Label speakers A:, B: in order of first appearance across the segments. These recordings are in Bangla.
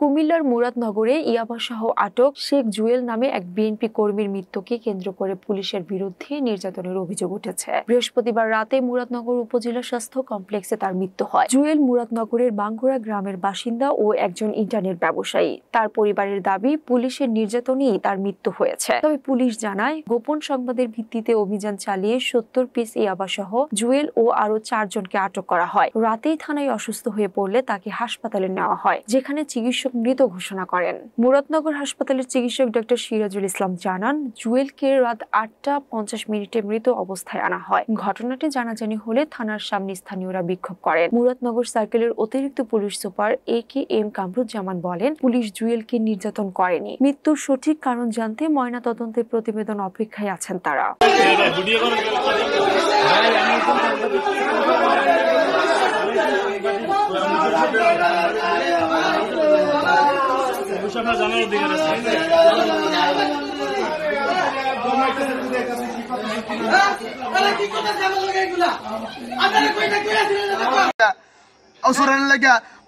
A: কুমিল্লার মুরাদনগরে ইয়াবাসহ আটক শেখ জুয়েল নামে এক বিএনপি কর্মীর মৃত্যুকে কেন্দ্র করে পুলিশের বিরুদ্ধে নির্যাতনের অভিযোগ উঠেছে। বৃহস্পতিবার রাতে মুরাদনগর উপজেলা স্বাস্থ্য কমপ্লেক্সে তার মৃত্যু হয়। জুয়েল মুরাদনগরের বাঙ্গুরা গ্রামের বাসিন্দা ও একজন ইন্টারনেট ব্যবসায়ী। তার পরিবারের দাবি, পুলিশের নির্যাতনেই তার মৃত্যু হয়েছে। তবে পুলিশ জানায়, গোপন সংবাদের ভিত্তিতে অভিযান চালিয়ে 70 পিস ইয়াবাসহ জুয়েল ও আরো 4 জনকে আটক করা হয়। রাতেই থানায় অসুস্থ হয়ে পড়লে তাকে হাসপাতালে নেওয়া হয়, যেখানে চিকিৎসক মৃত ঘোষণা করেন। মুরাদনগর হাসপাতালের চিকিৎসক ডক্টর সিরাজুল ইসলাম জানান, জুয়েলকে রাত 8টা 50 মিনিটে মৃত অবস্থায় আনা হয়। ঘটনাটি জানাজানি হলে থানার সামনে স্থানীয়রা বিক্ষোভ করেন। মুরাদনগর সার্কেলের অতিরিক্ত পুলিশ সুপার AKM কামরুজ্জামান বলেন, পুলিশ জুয়েলকে নির্যাতন করেনি। মৃত্যুর সঠিক কারণ জানতে ময়নাতদন্তের প্রতিবেদন অপেক্ষায় আছেন তারা।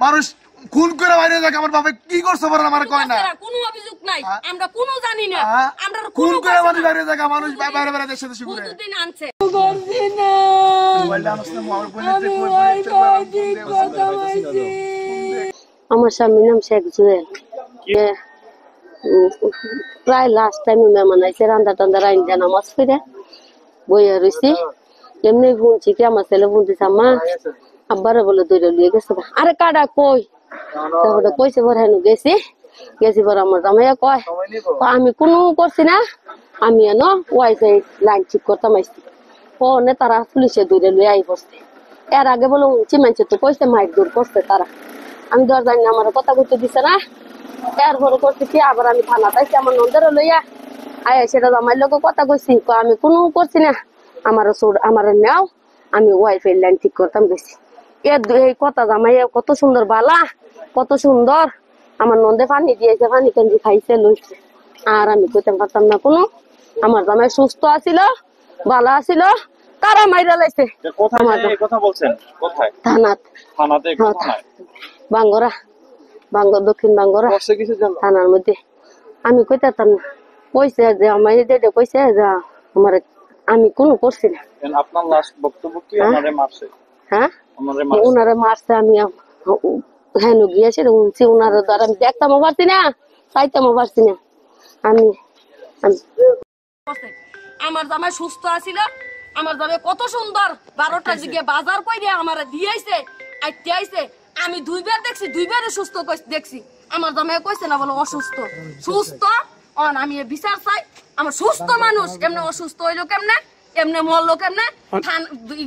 B: মানুষ খুন করে বাইরে যাক, আমার বাবা কি করছে বলেন, আমার কয় না
C: কোনো অভিযোগ নাই, আমরা কোনো জানি না, আমরা
B: খুন করে মানুষ বাইরে যাক, মানুষ বাইরে বাইরে দেশে দেশে ঘুরে
C: দিন আনছে।
D: আমার স্বামীর নাম শেখ জুয়েল। প্রায় লাস্ট টাইমে মেহমান আইসে, রান্না টান্দা রাইন্দা নামাজ ফিরে বইয়া রয়েছি। এমনি বুনছি কি আমার ছেলে বুনতেছে, আম্মা আব্বারে বলে দৌড়ে লিয়ে গেছে। আরে কাটা কই, তারপরে কইছে পর হেন গেছি পর আমার জামাইয়া কয় আমি কোনো করছি না, আমি এনো ওয়াইফাই লাইন ঠিক করতাম আইসি। ও নে তারা পুলিশে দৌড়ে লুয়ে আই বসতে। এর আগে বলে উঁচি মানছে তো কইছে মাইক দৌড় করছে তারা। আমি ধর জানি না, আমার কথা কইতে দিছে না। এরপরে করছি কি, আবার আমি থানা পাইছি, আমার নন্দেরও লইয়া আয় সেটা জামাইর লোক কথা কইছি, আমি কোনো করছি না, আমার নেও, আমি ওয়াইফাই লাইন ঠিক করতাম গেছি। এই কথা জামাই কত সুন্দর বালা, কত সুন্দর আমার নন্দে পানি দিয়েছে, পানি কান্দি খাইছে লইছে। আর আমি কইতাম পারতাম না কোনো। আমার জামাই সুস্থ আছিল, বালা আছিল, তারা মাইরা লাইছে। বাঙ্গরা, দক্ষিণ বাঙ্গরা থানার মধ্যে। আমি কইতাম না, কইছে যে আমার কইছে যে আমার আমি কোনো করছি না।
E: আপনার লাস্ট বক্তব্য কি আমারে মারছে?
D: হ্যাঁ, ওনারে মারছে। আমি হেন গিয়েছি উনছি, ওনারে দ্বারা আমি দেখতামও পারছি না, চাইতামও পারছি না। আমি
C: আমার জামাই সুস্থ আছিল, আমার জামাই কত সুন্দর 12টার দিকে বাজার কইরে আমার দিয়েছে, আইতে আইছে। আমি 2বার দেখছি, 2বারে সুস্থ দেখছি। আমার জামাই কইছে না বলে অসুস্থ, সুস্থ। আমি বিচার চাই, আমার সুস্থ মানুষ কেমনে অসুস্থ হইলো, কেমনে এমনে মরলো, কেমনে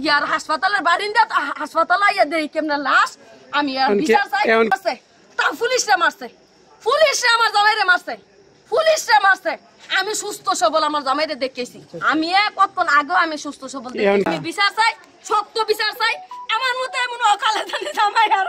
C: ইয়ার হাসপাতালের বারিন্দা হাসপাতাল আইয়া দেই কেমনে লাশ। আমি আর বিচার চাই। তা পুলিশরা মারছে, পুলিশরা আমার জামাইরে মারছে, পুলিশরা মারছে। আমি সুস্থ সবল আমার জামাইরে দেখেছি। আমি কতক্ষণ আগে আমি সুস্থ সবল দেখেছি। আমি বিচার চাই, সত্য বিচার চাই। আমার মতো এমন অকালে জানি জামাই আর